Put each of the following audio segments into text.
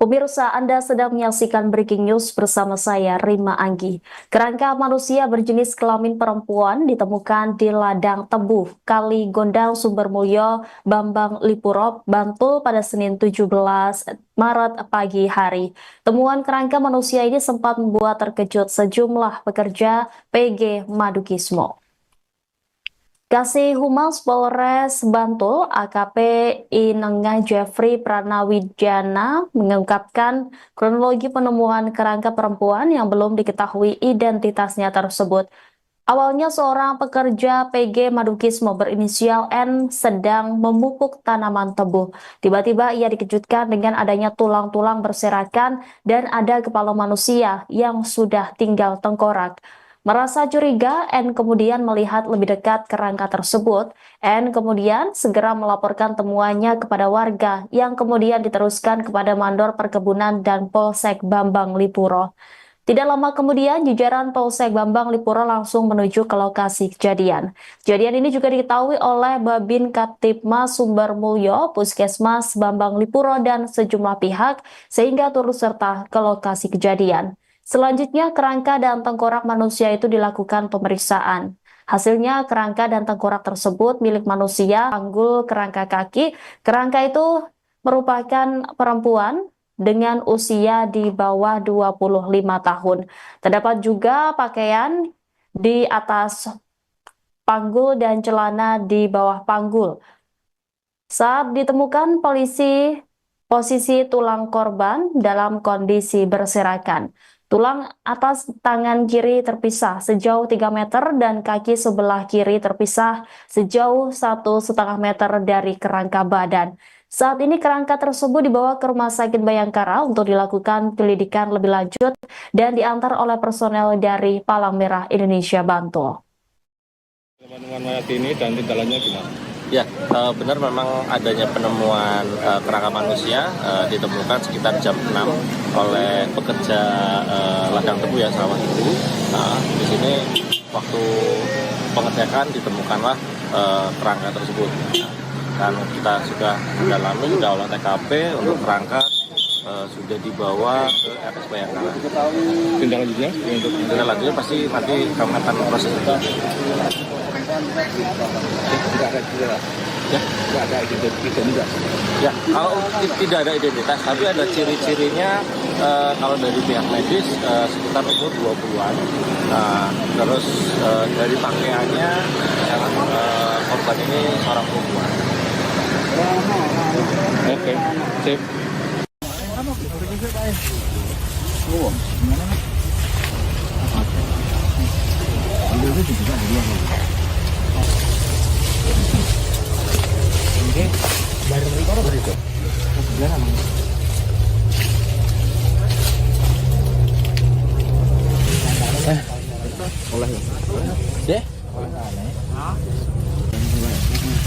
Pemirsa, Anda sedang menyaksikan Breaking News bersama saya, Rima Anggi. Kerangka manusia berjenis kelamin perempuan ditemukan di ladang tebu, Kali Gondang, Sumbermulyo, Bambang Lipuro, Bantul pada Senin 17 Maret pagi hari. Temuan kerangka manusia ini sempat membuat terkejut sejumlah pekerja PG Madukismo. Kasih Humas Polres Bantul AKP Inengah Jeffrey Pranawijana mengungkapkan kronologi penemuan kerangka perempuan yang belum diketahui identitasnya tersebut. Awalnya seorang pekerja PG Madukismo berinisial N sedang memupuk tanaman tebu. Tiba-tiba ia dikejutkan dengan adanya tulang-tulang berserakan dan ada kepala manusia yang sudah tinggal tengkorak. Merasa curiga, N kemudian melihat lebih dekat kerangka tersebut. N kemudian segera melaporkan temuannya kepada warga yang kemudian diteruskan kepada Mandor Perkebunan dan Polsek Bambang Lipuro. Tidak lama kemudian, jajaran Polsek Bambang Lipuro langsung menuju ke lokasi kejadian. Kejadian ini juga diketahui oleh Babin Kaptipmas Sumbermulyo, Puskesmas Bambang Lipuro, dan sejumlah pihak sehingga turut serta ke lokasi kejadian. Selanjutnya, kerangka dan tengkorak manusia itu dilakukan pemeriksaan. Hasilnya, kerangka dan tengkorak tersebut milik manusia, panggul kerangka kaki. Kerangka itu merupakan perempuan dengan usia di bawah 25 tahun. Terdapat juga pakaian di atas panggul dan celana di bawah panggul. Saat ditemukan posisi tulang korban dalam kondisi berserakan. Tulang atas tangan kiri terpisah sejauh 3 meter dan kaki sebelah kiri terpisah sejauh 1,5 meter dari kerangka badan. Saat ini kerangka tersebut dibawa ke Rumah Sakit Bayangkara untuk dilakukan penyelidikan lebih lanjut dan diantar oleh personel dari Palang Merah Indonesia Bantul. Penemuan mayat ini dan tindak lanjutnya gimana? Ya, benar memang adanya penemuan kerangka manusia ditemukan sekitar jam 6 oleh pekerja ladang tebu ya, sawah itu. Nah, di sini waktu pengecekan ditemukanlah kerangka tersebut. Dan kita sudah mendalami, sudah olah TKP untuk kerangka sudah dibawa ke RS Bayangkara. Tindak lanjutnya? Tindak lanjutnya pasti nanti kami akan proses itu. Tidak ada juga. Ya, tidak ada identitas. Ya, kalau tidak ada identitas, tapi ada ciri-cirinya. Kalau dari pihak medis sekitar umur 20-an. Nah, terus dari pakaiannya yang korban ini seorang perempuan. Oke, sip.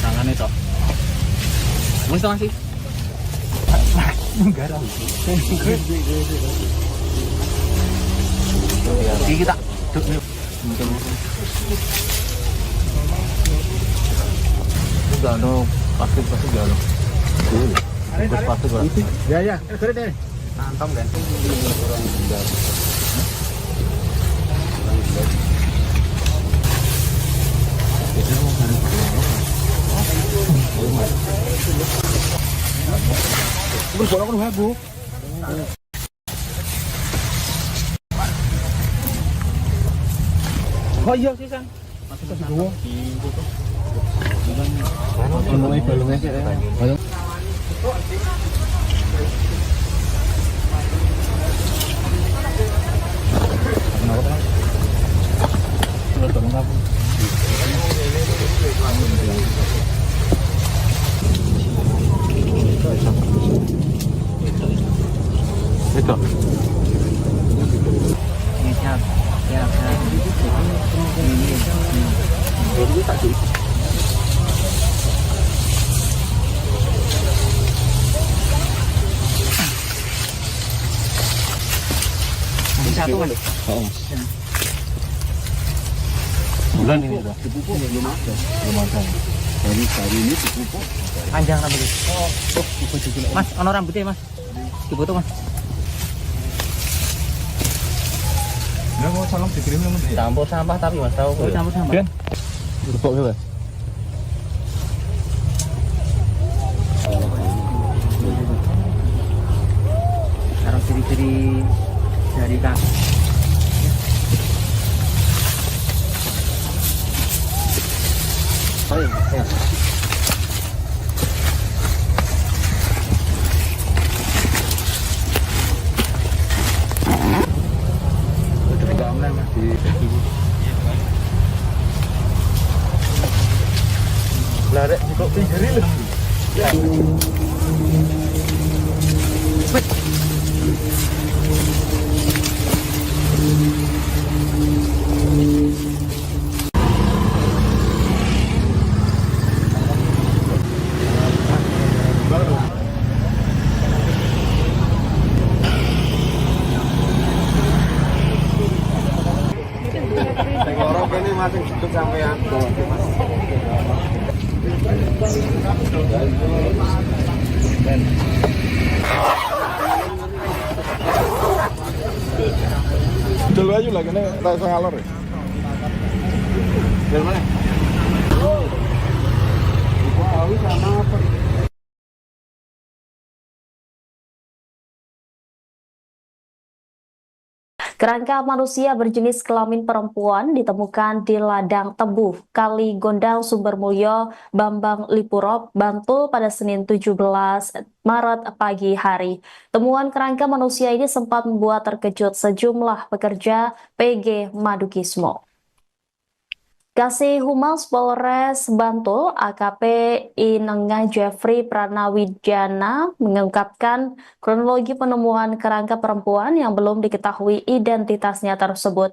Tangan itu. Mesti masih. Garang. Kita enggak ada pasti enggak ada. Pasti enggak. Ya, keren deh. Antam kan. Berbolak kan bagus. Oh iya sih San. Masuk ke dua. Mulai balungnya sih. Balung. Itu. Satu kan? Oh. Bulan ini udah. Belum ada. Hari ini dipupuk. Panjang rambutnya. Mas, ono rambutnya mas. Difoto mas. Ya mau salam dikirim yang nanti. Campur sampah tapi mas tahu. Oh, campur sama. Kan? Rupok gitu. Taruh ciri-ciri dari kaki. Oh, iya. Larek kok pinggiri lho. Orang ini masih hidup sampean. Dulu aja lagi nih rasa ngalor ya. Dari mana? Kerangka manusia berjenis kelamin perempuan ditemukan di ladang tebu Kali Gondang Sumbermulyo, Bambang Lipuro, Bantul pada Senin 17 Maret pagi hari. Temuan kerangka manusia ini sempat membuat terkejut sejumlah pekerja PG Madukismo. Kasih Humas Polres Bantul AKP Inengah Jeffrey Pranawijana mengungkapkan kronologi penemuan kerangka perempuan yang belum diketahui identitasnya tersebut.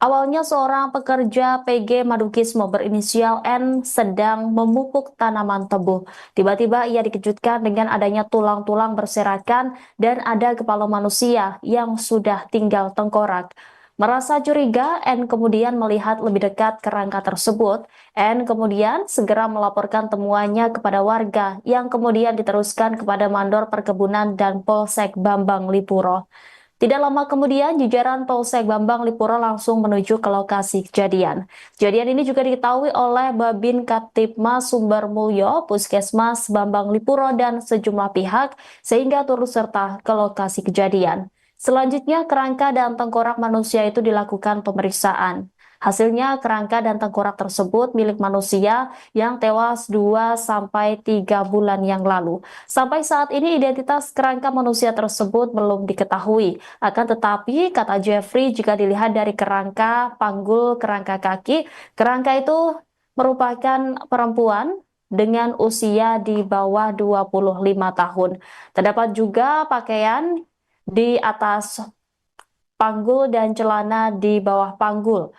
Awalnya seorang pekerja PG Madukismo berinisial N sedang memupuk tanaman tebu. Tiba-tiba ia dikejutkan dengan adanya tulang-tulang berserakan dan ada kepala manusia yang sudah tinggal tengkorak. Merasa curiga, N kemudian melihat lebih dekat kerangka tersebut. N kemudian segera melaporkan temuannya kepada warga yang kemudian diteruskan kepada Mandor Perkebunan dan Polsek Bambang Lipuro. Tidak lama kemudian, jajaran Polsek Bambang Lipuro langsung menuju ke lokasi kejadian. Kejadian ini juga diketahui oleh Babin Kaptipmas Sumbermulyo, Puskesmas Bambang Lipuro, dan sejumlah pihak sehingga turut serta ke lokasi kejadian. Selanjutnya, kerangka dan tengkorak manusia itu dilakukan pemeriksaan. Hasilnya, kerangka dan tengkorak tersebut milik manusia yang tewas 2-3 bulan yang lalu. Sampai saat ini identitas kerangka manusia tersebut belum diketahui. Akan tetapi, kata Jeffrey, jika dilihat dari kerangka panggul, kerangka kaki, kerangka itu merupakan perempuan dengan usia di bawah 25 tahun. Terdapat juga pakaian di atas panggul dan celana di bawah panggul.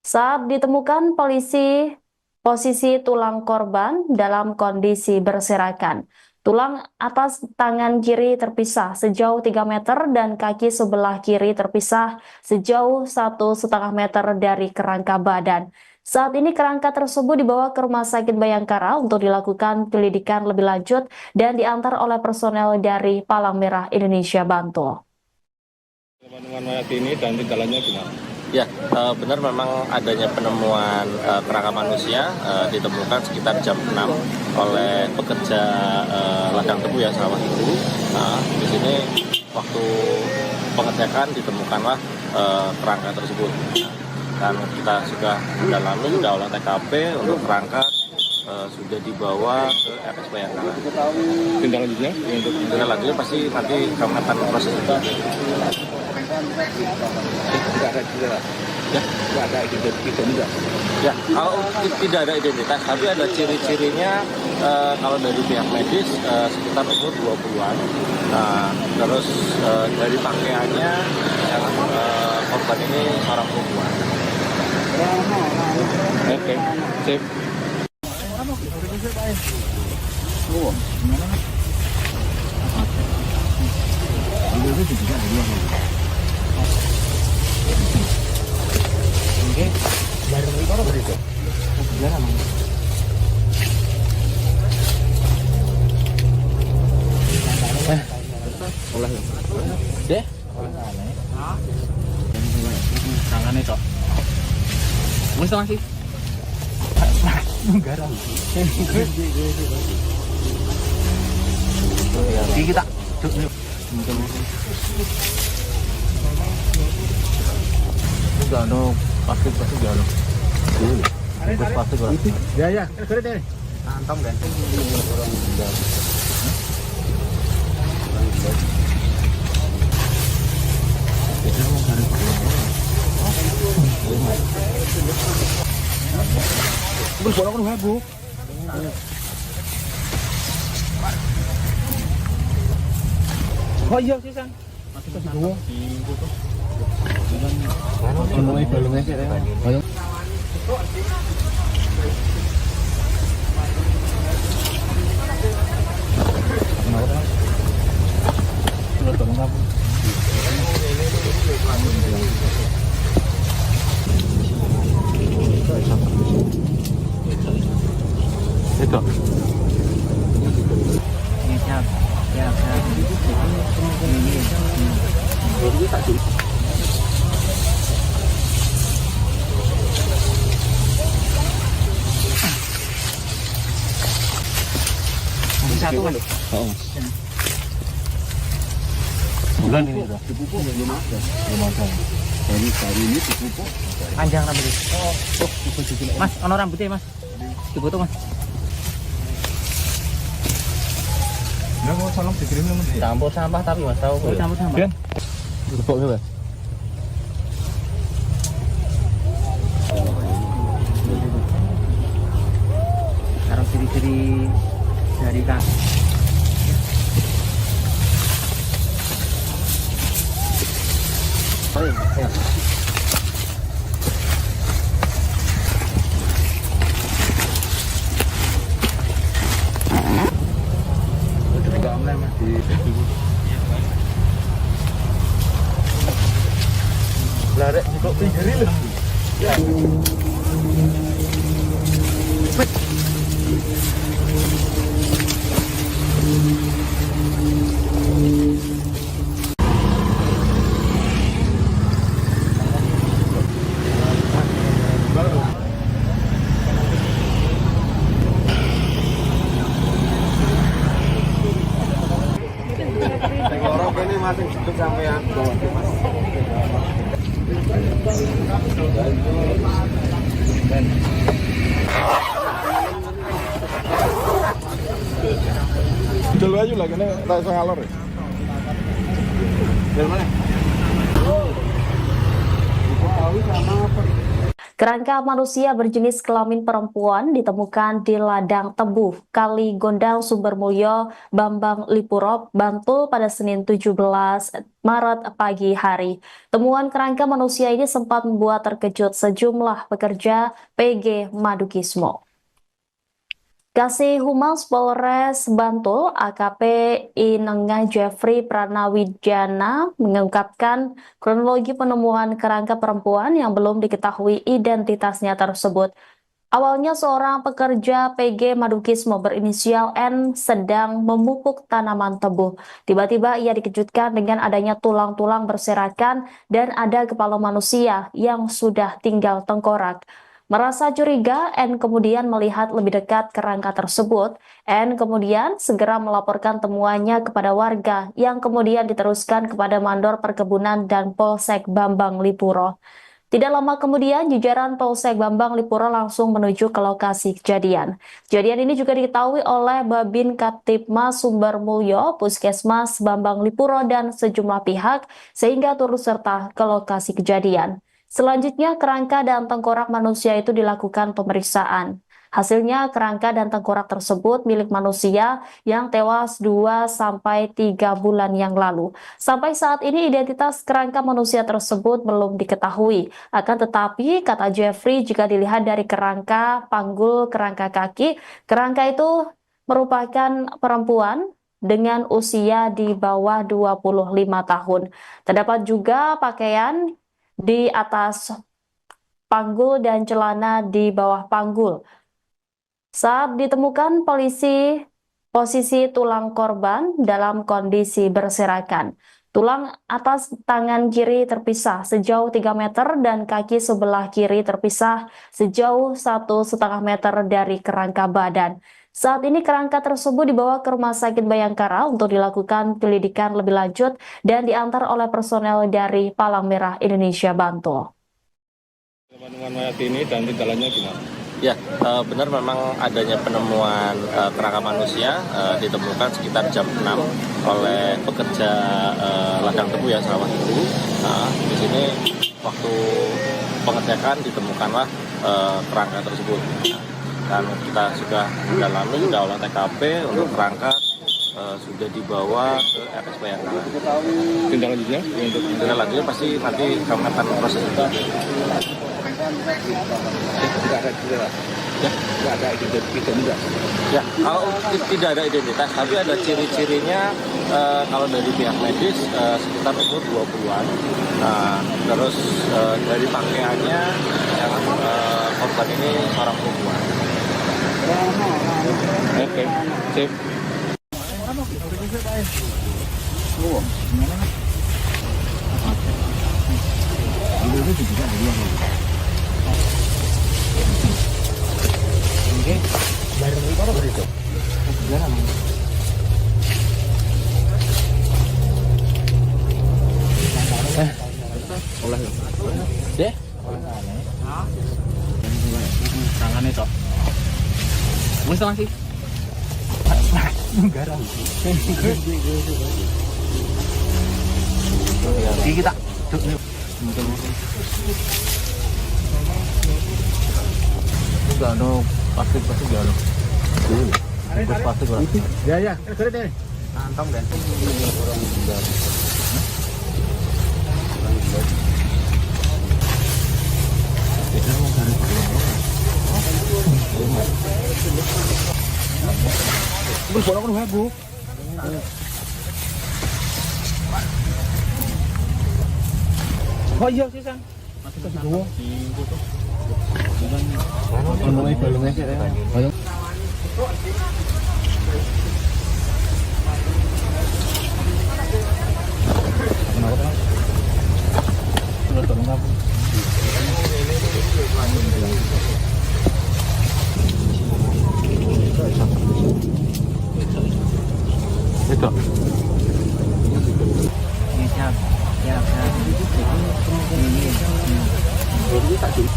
Saat ditemukan posisi tulang korban dalam kondisi berserakan. Tulang atas tangan kiri terpisah sejauh 3 meter dan kaki sebelah kiri terpisah sejauh 1,5 meter dari kerangka badan. Saat ini kerangka tersebut dibawa ke Rumah Sakit Bayangkara untuk dilakukan penyelidikan lebih lanjut dan diantar oleh personel dari Palang Merah Indonesia Bantul. Penemuan mayat ini dan tindakannya gimana? Ya, benar memang adanya penemuan kerangka manusia ditemukan sekitar jam 6 oleh pekerja ladang tebu ya sawah itu. Di sini waktu pengecekan ditemukanlah kerangka tersebut. Dan kita sudah mendalami, sudah olah TKP untuk kerangka sudah dibawa ke RS Bayangkara. Tindak lanjutnya? Tindak lanjutnya pasti nanti kami akan proses itu. Tidak ada juga. Ya, Tidak ada identitas. ya. Kalau tidak ada identitas, tapi ada ciri-cirinya. Kalau dari pihak medis sekitar umur 20-an. Nah, terus dari pakaiannya yang korban ini seorang perempuan. Oke, sip. Wis masih. Garang. Iki kita. Gano pasti gano. Bus pasti gano. Ya ya, keren. Antam kan. Oh iya sih Sang. Masih dua. Balungnya sih. Ayo. Itu. Ini siap. Siap. Ini tak sih. Satu kan? Oh. Bulan ini udah. Dipupuk belum ada. Belum ada. Hari ini dipupuk. Panjang rambutnya. Oh, Mas, ono rambutnya Mas. Dipotong Mas. Nggak mau salam dikirim yang penting. Campur sampah tapi Mas tahu. Oh, campur sampah. Ben, tepuk coba. Taruh ciri-ciri dari kaki. Oh, iya. Enggak online Mas di Facebook. Lah rek kok pinggiri lho. Orang ini masih hidup sampean. Jual aja lah, kena tak ngalor. Dari mana? Kerangka manusia berjenis kelamin perempuan ditemukan di ladang Tebu, Kali Gondang, Sumbermulyo, Bambang Lipuro, Bantul pada Senin 17 Maret pagi hari. Temuan kerangka manusia ini sempat membuat terkejut sejumlah pekerja PG Madukismo. Kasih Humas Polres Bantul AKP Inengah Jeffrey Pranawijana mengungkapkan kronologi penemuan kerangka perempuan yang belum diketahui identitasnya tersebut. Awalnya seorang pekerja PG Madukismo berinisial N sedang memupuk tanaman tebu. Tiba-tiba ia dikejutkan dengan adanya tulang-tulang berserakan dan ada kepala manusia yang sudah tinggal tengkorak. Merasa curiga, N kemudian melihat lebih dekat kerangka tersebut. N kemudian segera melaporkan temuannya kepada warga yang kemudian diteruskan kepada Mandor Perkebunan dan Polsek Bambang Lipuro. Tidak lama kemudian, jajaran Polsek Bambang Lipuro langsung menuju ke lokasi kejadian. Kejadian ini juga diketahui oleh Babin Kaptipmas Sumbermulyo, Puskesmas Bambang Lipuro, dan sejumlah pihak sehingga turut serta ke lokasi kejadian. Selanjutnya, kerangka dan tengkorak manusia itu dilakukan pemeriksaan. Hasilnya, kerangka dan tengkorak tersebut milik manusia yang tewas 2-3 bulan yang lalu. Sampai saat ini identitas kerangka manusia tersebut belum diketahui. Akan tetapi, kata Jeffrey, jika dilihat dari kerangka panggul, kerangka kaki, kerangka itu merupakan perempuan dengan usia di bawah 25 tahun. Terdapat juga pakaian di atas panggul dan celana di bawah panggul. Saat ditemukan posisi tulang korban dalam kondisi berserakan. Tulang atas tangan kiri terpisah sejauh 3 meter dan kaki sebelah kiri terpisah sejauh 1,5 meter dari kerangka badan. Saat ini kerangka tersebut dibawa ke Rumah Sakit Bayangkara untuk dilakukan penyelidikan lebih lanjut dan diantar oleh personel dari Palang Merah Indonesia Bantul. Penemuan mayat ini dan tindakannya gimana? Ya, benar memang adanya penemuan kerangka manusia ditemukan sekitar jam 6 oleh pekerja ladang tebu ya sawah itu. Nah, di sini waktu pengecekan ditemukanlah kerangka tersebut. Dan kita sudah mendalami, sudah olah TKP untuk kerangka sudah dibawa ke RS Bayangkara. Tindak lanjutnya? Untuk Tindak lanjutnya pasti nanti kami akan proses itu. tidak ada cedera. Ya. Tidak ada identitas. Ya, kalau tidak ada identitas, tapi ada ciri-cirinya kalau dari pihak medis sekitar umur 20-an. Nah, terus dari pakaiannya yang korban ini seorang perempuan. Oke, sip. Ya? Tangannya tok. Wis to masih. Garang. Iki kita. Enggak ada plastik enggak ada. Bungkus plastik lah. Ya ya, keren deh. Kantong dan. Oh iya sih Sang. Masih ke dua. Balungnya sih. Ayo. Itu. Siap. Siap. Ini tak sih.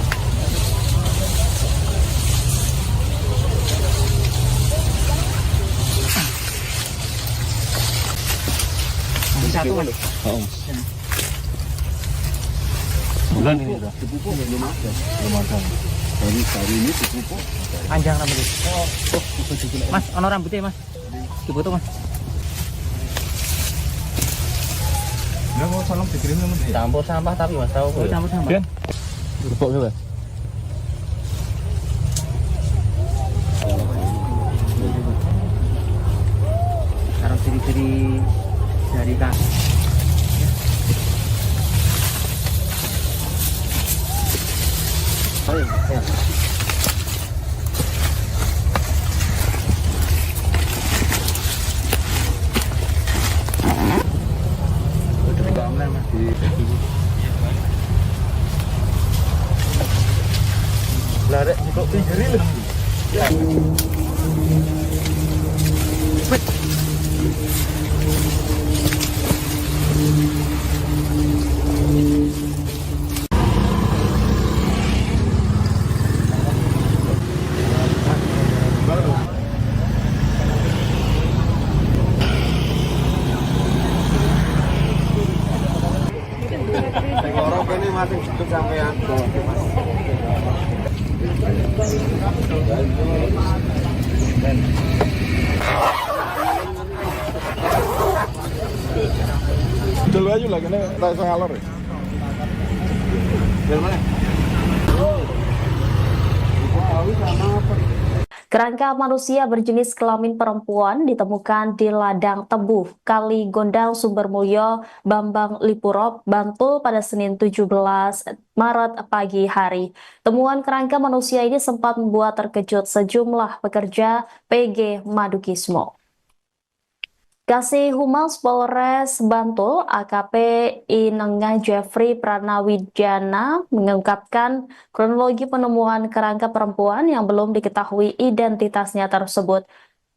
Satu kan? Oh. Bulan ini udah. Dipupuk belum ada. Belum ada. Hari ini dipupuk. Panjang rambutnya. Mas, ono rambutnya Mas. Dipotong Mas. Enggak mau salam dikirim sama dia. Campur sampah tapi Mas tahu. Oh, campur sampah. Ben. Dipupuk coba. Taruh ciri-ciri dari kaki. Oh iya. Larek kok pinggiri lho. Tenggorok ini masih hidup sampean. Dulu aja lah, kena tak bisa ngalor ya. Dari mana? Kerangka manusia berjenis kelamin perempuan ditemukan di ladang tebu Kali Gondang Sumbermulyo, Bambang Lipuro, Bantul pada Senin 17 Maret pagi hari. Temuan kerangka manusia ini sempat membuat terkejut sejumlah pekerja PG Madukismo. Kasih Humas Polres Bantul AKP Inengah Jeffrey Pranawijana mengungkapkan kronologi penemuan kerangka perempuan yang belum diketahui identitasnya tersebut.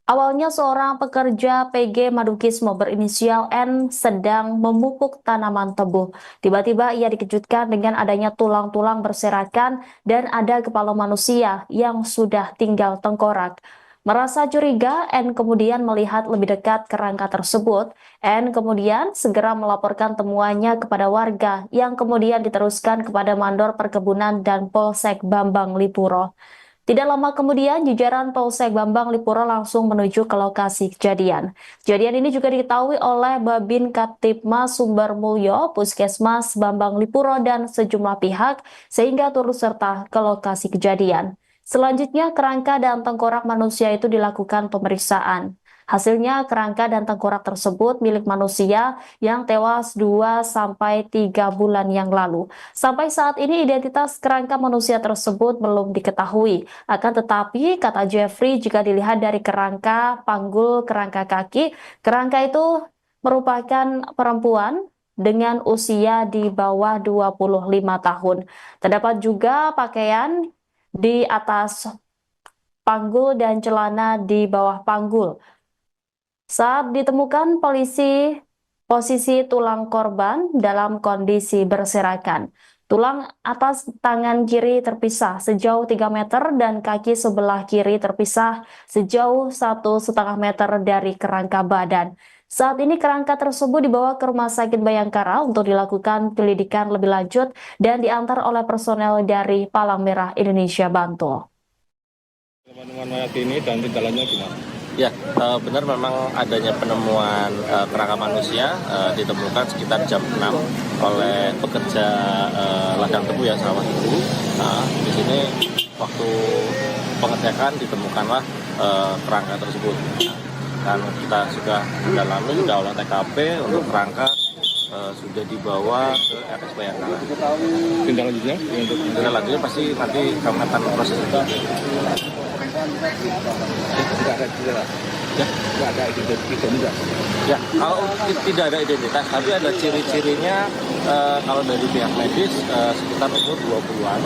Awalnya seorang pekerja PG Madukismo berinisial N sedang memupuk tanaman tebu. Tiba-tiba ia dikejutkan dengan adanya tulang-tulang berserakan dan ada kepala manusia yang sudah tinggal tengkorak. Merasa curiga, N kemudian melihat lebih dekat kerangka tersebut. N kemudian segera melaporkan temuannya kepada warga yang kemudian diteruskan kepada Mandor Perkebunan dan Polsek Bambang Lipuro. Tidak lama kemudian, jajaran Polsek Bambang Lipuro langsung menuju ke lokasi kejadian. Kejadian ini juga diketahui oleh Babin Kaptipmas Sumbermulyo, Puskesmas Bambang Lipuro, dan sejumlah pihak sehingga turut serta ke lokasi kejadian. Selanjutnya, kerangka dan tengkorak manusia itu dilakukan pemeriksaan. Hasilnya, kerangka dan tengkorak tersebut milik manusia yang tewas 2-3 bulan yang lalu. Sampai saat ini identitas kerangka manusia tersebut belum diketahui. Akan tetapi, kata Jeffrey, jika dilihat dari kerangka panggul, kerangka kaki, kerangka itu merupakan perempuan dengan usia di bawah 25 tahun. Terdapat juga pakaian di atas panggul dan celana di bawah panggul. Saat ditemukan posisi tulang korban dalam kondisi berserakan. Tulang atas tangan kiri terpisah sejauh 3 meter dan kaki sebelah kiri terpisah sejauh 1,5 meter dari kerangka badan. Saat ini kerangka tersebut dibawa ke Rumah Sakit Bayangkara untuk dilakukan penyelidikan lebih lanjut dan diantar oleh personel dari Palang Merah Indonesia Bantul. Penemuan mayat ini dan tindak lanjutnya gimana? Ya, benar memang adanya penemuan kerangka manusia ditemukan sekitar jam 6 oleh pekerja ladang tebu ya sawah tebu. Nah, di sini waktu pengecekan ditemukanlah kerangka tersebut. Dan kita sudah mendalami, sudah olah TKP untuk kerangka sudah dibawa ke RS Bayangkara. Tindak lanjutnya? Tindak lanjutnya pasti nanti kami akan proses itu. Tidak ada cedera. Ya, Tidak ada identitas. ya, kalau tidak ada identitas, tapi ada ciri-cirinya kalau dari pihak medis sekitar umur 20-an.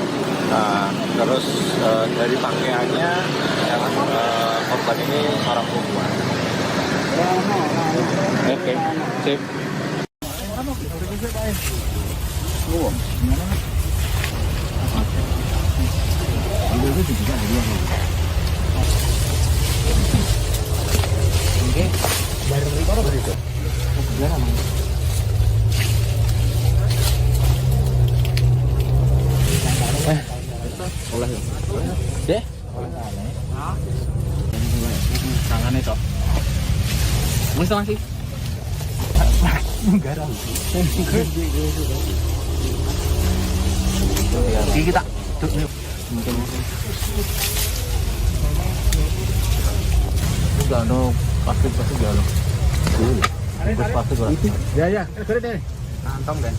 Nah, terus dari pakaiannya yang korban ini seorang perempuan. Oke, sip. Deh, Tangannya cok. Wis masih. Garang. Iki kita mungkin enggak no pasti enggak no. Pasti enggak. Ya, beres deh. Antam kan.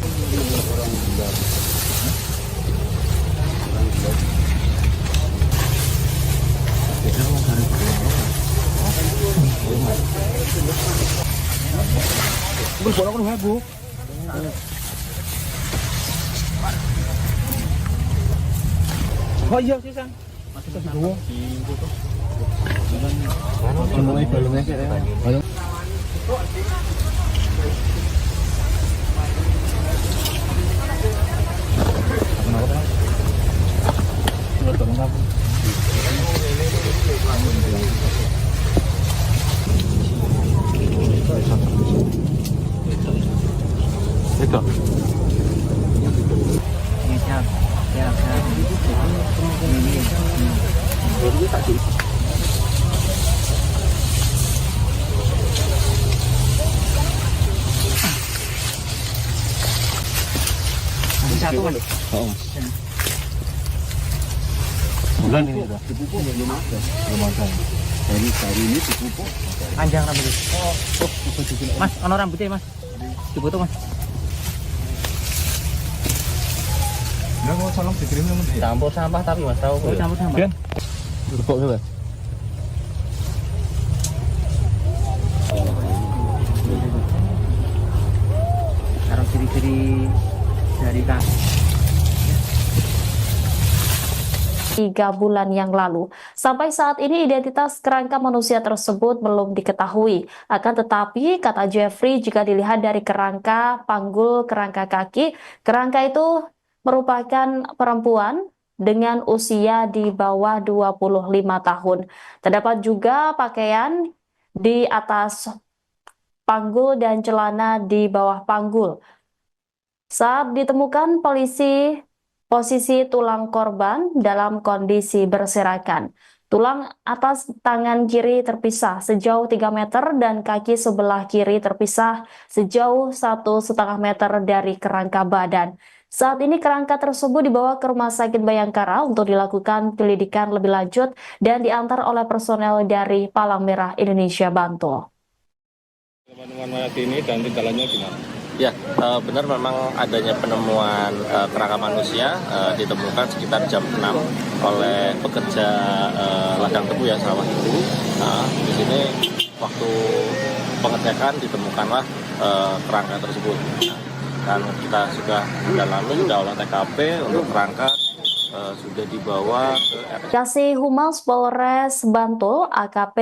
Oh iya sih Sang. Masih dua. Balungnya sih ya. Balung. Itu. Siap. Ini tadi. Satu kan? Oh. Bulan ini udah. Dipupuk belum ada. Belum ada. Hari ini dipupuk. Panjang rambutnya. Oh, Mas, ono rambutnya Mas. Dipotong Mas. Enggak mau tolong dikirim yang campur sampah tapi Mas tahu. Oh, campur sampah. Kan? Duduk coba. 3 bulan yang lalu. Sampai saat ini identitas kerangka manusia tersebut belum diketahui. Akan tetapi, kata Jeffrey, jika dilihat dari kerangka panggul, kerangka kaki, kerangka itu merupakan perempuan dengan usia di bawah 25 tahun. Terdapat juga pakaian di atas panggul dan celana di bawah panggul. Saat ditemukan polisi, posisi tulang korban dalam kondisi berserakan. Tulang atas tangan kiri terpisah sejauh 3 meter dan kaki sebelah kiri terpisah sejauh 1,5 meter dari kerangka badan. Saat ini kerangka tersebut dibawa ke Rumah Sakit Bayangkara untuk dilakukan penyelidikan lebih lanjut dan diantar oleh personel dari Palang Merah Indonesia Bantul. Penemuan mayat ini dan tindakannya gimana? Ya, benar memang adanya penemuan kerangka manusia ditemukan sekitar jam 6 oleh pekerja ladang tebu ya sawah itu. Nah, di sini waktu pengecekan ditemukanlah kerangka tersebut. Dan kita sudah mendalami, sudah olah TKP untuk kerangka sudah dibawa ke RS. Kasih Humas Polres Bantul AKP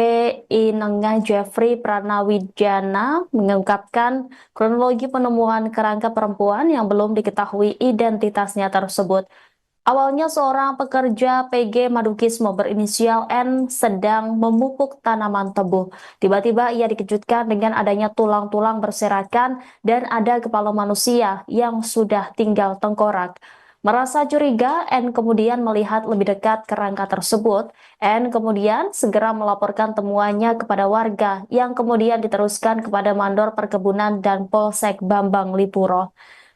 Inengah Jeffrey Pranawijana mengungkapkan kronologi penemuan kerangka perempuan yang belum diketahui identitasnya tersebut. Awalnya seorang pekerja PG Madukismo berinisial N sedang memupuk tanaman tebu. Tiba-tiba ia dikejutkan dengan adanya tulang-tulang berserakan dan ada kepala manusia yang sudah tinggal tengkorak. Merasa curiga, N kemudian melihat lebih dekat kerangka tersebut. N kemudian segera melaporkan temuannya kepada warga yang kemudian diteruskan kepada Mandor Perkebunan dan Polsek Bambang Lipuro.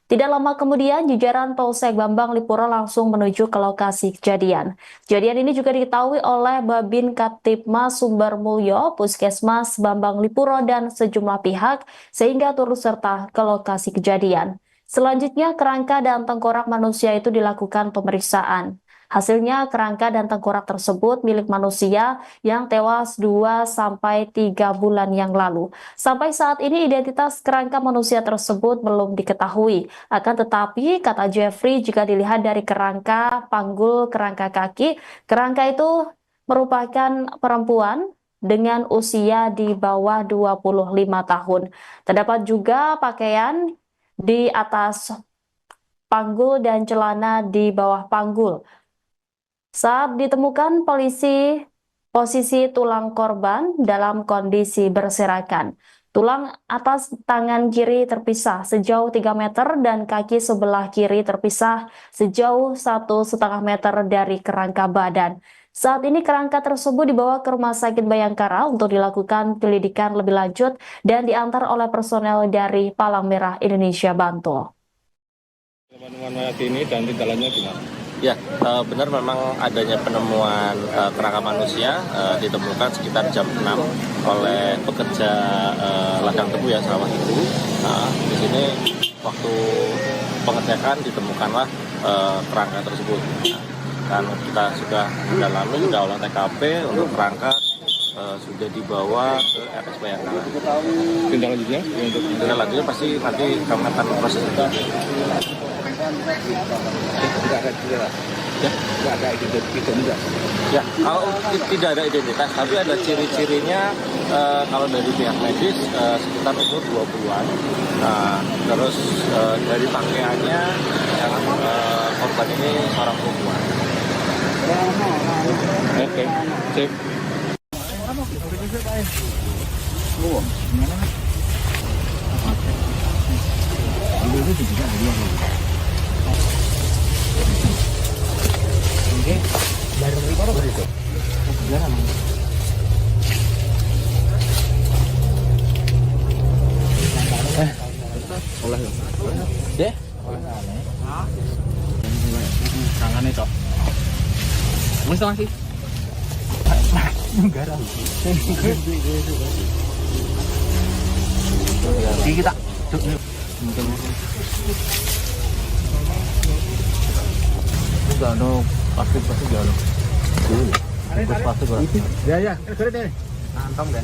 Tidak lama kemudian, jajaran Polsek Bambang Lipuro langsung menuju ke lokasi kejadian. Kejadian ini juga diketahui oleh Babin Kaptipmas Sumbermulyo, Puskesmas Bambang Lipuro, dan sejumlah pihak sehingga turut serta ke lokasi kejadian. Selanjutnya, kerangka dan tengkorak manusia itu dilakukan pemeriksaan. Hasilnya, kerangka dan tengkorak tersebut milik manusia yang tewas 2-3 bulan yang lalu. Sampai saat ini identitas kerangka manusia tersebut belum diketahui. Akan tetapi, kata Jeffrey, jika dilihat dari kerangka panggul, kerangka kaki, kerangka itu merupakan perempuan dengan usia di bawah 25 tahun. Terdapat juga pakaian di atas panggul dan celana di bawah panggul. Saat ditemukan polisi, posisi tulang korban dalam kondisi berserakan. Tulang atas tangan kiri terpisah sejauh 3 meter dan kaki sebelah kiri terpisah sejauh 1,5 meter dari kerangka badan. Saat ini kerangka tersebut dibawa ke Rumah Sakit Bayangkara untuk dilakukan penyelidikan lebih lanjut dan diantar oleh personel dari Palang Merah Indonesia Bantul. Penemuan mayat ini dan tindakannya gimana? Ya, benar memang adanya penemuan kerangka manusia ditemukan sekitar jam 6 oleh pekerja ladang tebu ya sawah itu. Nah, di sini waktu pengecekan ditemukanlah kerangka tersebut. Dan kita sudah mendalami, sudah olah TKP untuk kerangka sudah dibawa ke RS Bayangkara. Tindak lanjutnya? Tindak lanjutnya pasti nanti kami akan proses itu. Tidak ada cedera. Ya, Tidak ada identitas juga. ya, kalau tidak ada identitas, tapi ada ciri-cirinya. Kalau dari pihak medis sekitar umur 20-an. Nah, terus dari pakaiannya yang korban ini seorang perempuan. Oke, sip. Deh, Tangannya cok. Wis to masih. Garam. Di kita. Enggak ada plastik enggak ada. Plastik plastik. Ya ya, keren deh. Antam kan.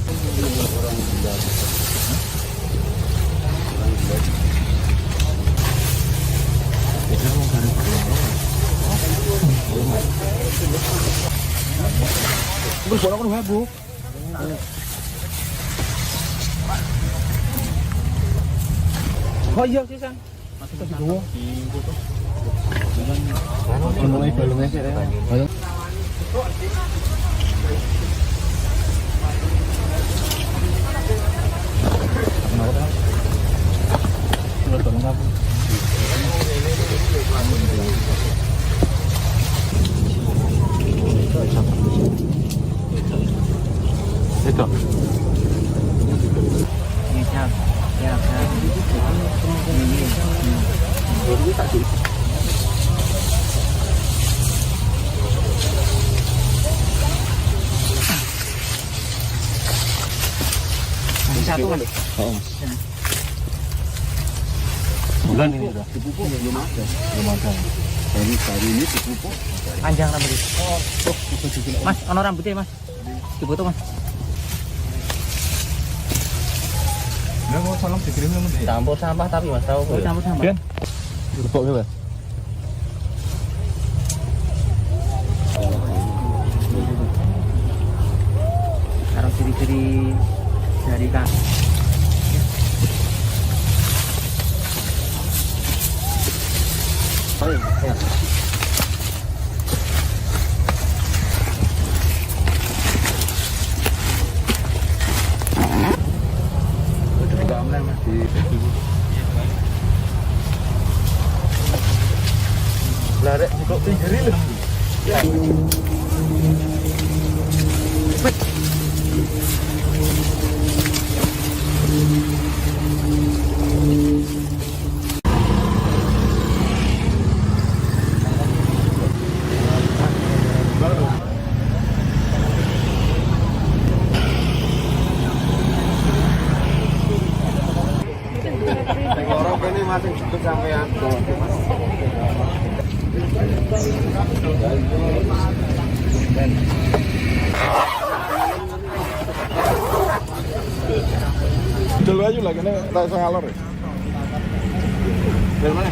Itu mau garis. Oh iya sih San. Masih ke dua. Mulai balungnya sih. Ayo. Itu. Satu kan? Oh. Bulan ini udah. Dipupuk belum ada. Belum ada. Hari ini dipupuk. Panjang rambut. Oh, Mas, ono rambutnya Mas. Difoto Mas. Nggak mau salam dikirim sama dia. Campur sampah tapi Mas tahu. Campur sampah. Kan? Dipupuk ya, Pak? Taruh ciri-ciri dari Kak. Oh iya. Larek kok pinggiri lho. Orang ini masih cukup sampean. Dulu aja lagi nih, tak ngalor ya. Dari mana?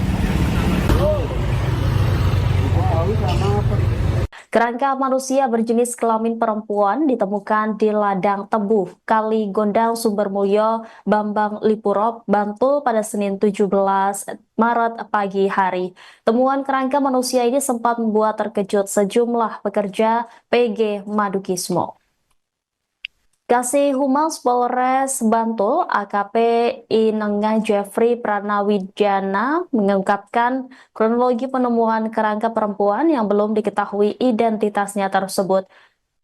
Kerangka manusia berjenis kelamin perempuan ditemukan di ladang tebu Kali Gondang Sumbermulyo, Bambang Lipuro, Bantul pada Senin 17 Maret pagi hari. Temuan kerangka manusia ini sempat membuat terkejut sejumlah pekerja PG Madukismo. Kasih Humas Polres Bantul AKP Inenga Jeffrey Pranawijana mengungkapkan kronologi penemuan kerangka perempuan yang belum diketahui identitasnya tersebut.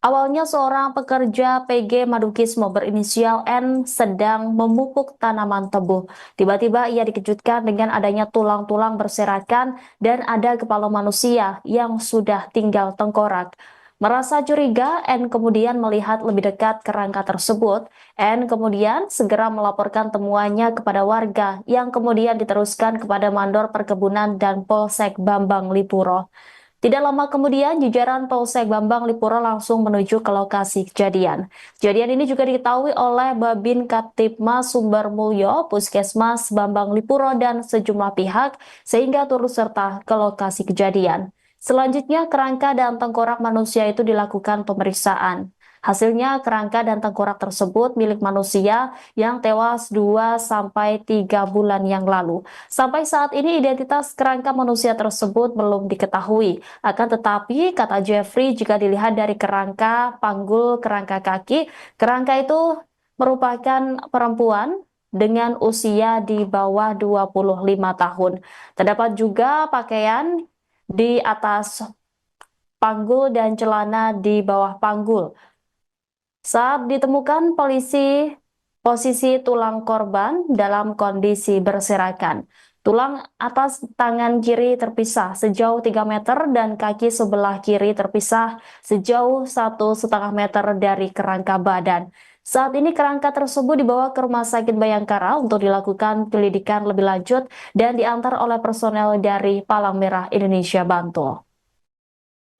Awalnya seorang pekerja PG Madukismo berinisial N sedang memupuk tanaman tebu. Tiba-tiba ia dikejutkan dengan adanya tulang-tulang berserakan dan ada kepala manusia yang sudah tinggal tengkorak. Merasa curiga, N kemudian melihat lebih dekat kerangka tersebut. N kemudian segera melaporkan temuannya kepada warga yang kemudian diteruskan kepada Mandor Perkebunan dan Polsek Bambang Lipuro. Tidak lama kemudian, jajaran Polsek Bambang Lipuro langsung menuju ke lokasi kejadian. Kejadian ini juga diketahui oleh Babin Kaptipmas Sumbermulyo, Puskesmas Bambang Lipuro, dan sejumlah pihak sehingga turut serta ke lokasi kejadian. Selanjutnya, kerangka dan tengkorak manusia itu dilakukan pemeriksaan. Hasilnya, kerangka dan tengkorak tersebut milik manusia yang tewas 2-3 bulan yang lalu. Sampai saat ini identitas kerangka manusia tersebut belum diketahui. Akan tetapi, kata Jeffrey, jika dilihat dari kerangka panggul, kerangka kaki, kerangka itu merupakan perempuan dengan usia di bawah 25 tahun. Terdapat juga pakaian di atas panggul dan celana di bawah panggul. Saat ditemukan polisi, posisi tulang korban dalam kondisi berserakan. Tulang atas tangan kiri terpisah sejauh 3 meter dan kaki sebelah kiri terpisah sejauh 1,5 meter dari kerangka badan. Saat ini kerangka tersebut dibawa ke Rumah Sakit Bayangkara untuk dilakukan penyelidikan lebih lanjut dan diantar oleh personel dari Palang Merah Indonesia Bantul.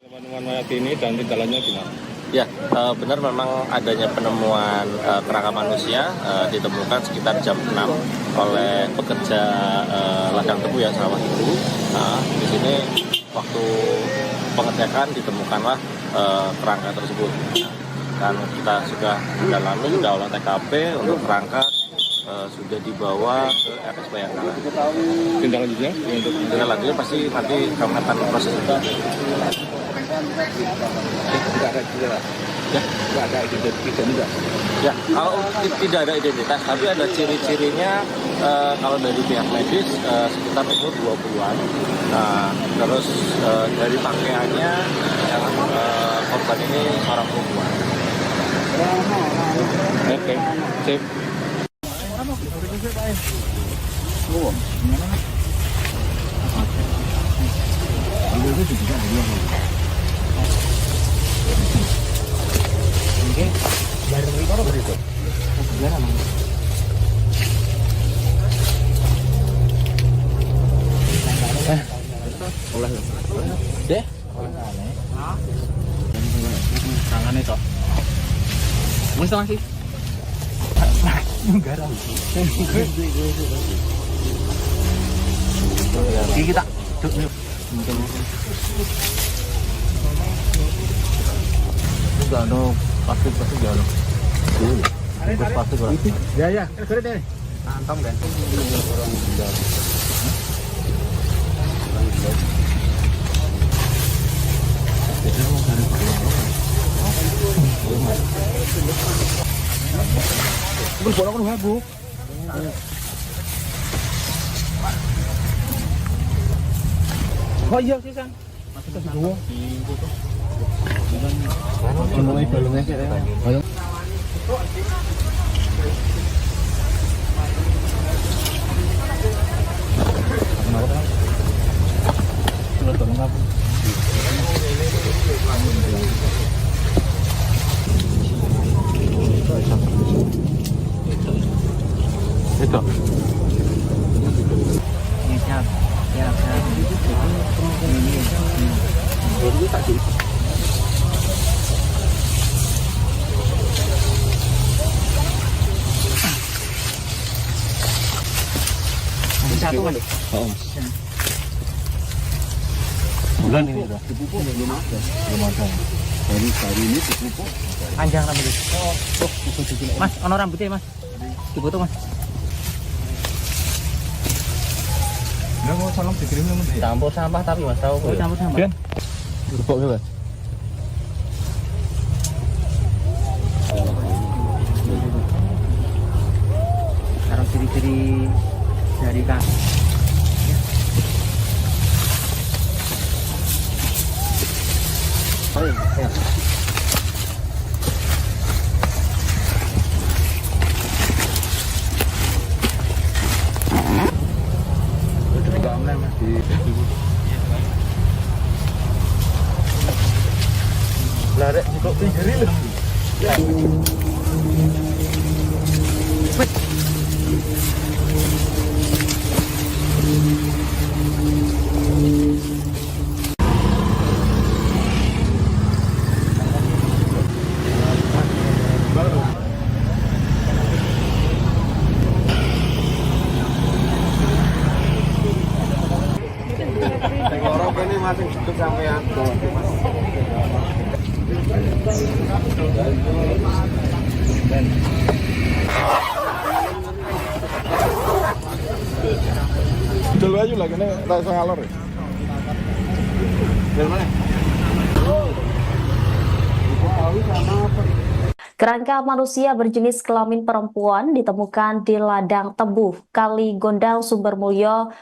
Penemuan mayat ini dan tindakannya gimana? Ya, benar memang adanya penemuan kerangka manusia ditemukan sekitar jam 6 oleh pekerja ladang tebu ya sawah itu. Nah, di sini waktu pengecekan ditemukanlah kerangka tersebut. dan kita sudah mendalami, sudah olah TKP untuk kerangka sudah dibawa ke RS Bayangkara. Tindak lanjutnya untuk Tindak lanjutnya pasti nanti kami akan proses itu. tidak ada tidak Ya, tidak ada identitas juga. ya, kalau tidak ada identitas, tapi ada ciri-cirinya. Kalau dari pihak medis sekitar umur 20-an. Nah, terus dari pakaiannya yang korban ini seorang perempuan. Oke, sip. Deh, tangan itu. Mesti masih. Kita Enggak ada plastik jalan. Plastik ya ya, keren deh. Antam kan. Oh iya sih San. Masih ke dua. Mulai balungnya sih. Ayo. Itu. Siap. Satu kan? Oh. Bulan ini udah. Belum ada. Hari ini dipupuk. Panjang rambutnya. Mas, ono rambutnya Mas. Difoto Mas. Enggak mau salam dikirim sama dia. Campur sampah tapi Mas tahu. Oh, campur sampah. Kan? Rupuk ya, Mas. Taruh ciri-ciri dari kak. Oh iya. Enggak online Mas di Facebook. Larek kok pinggiri lho. Orang ini masih hidup sampean. Dulu aja lagi nih rasa ngalor ya. Dari mana? Kerangka manusia berjenis kelamin perempuan ditemukan di ladang Tebuh, Kali Gondang, Sumbermulyo,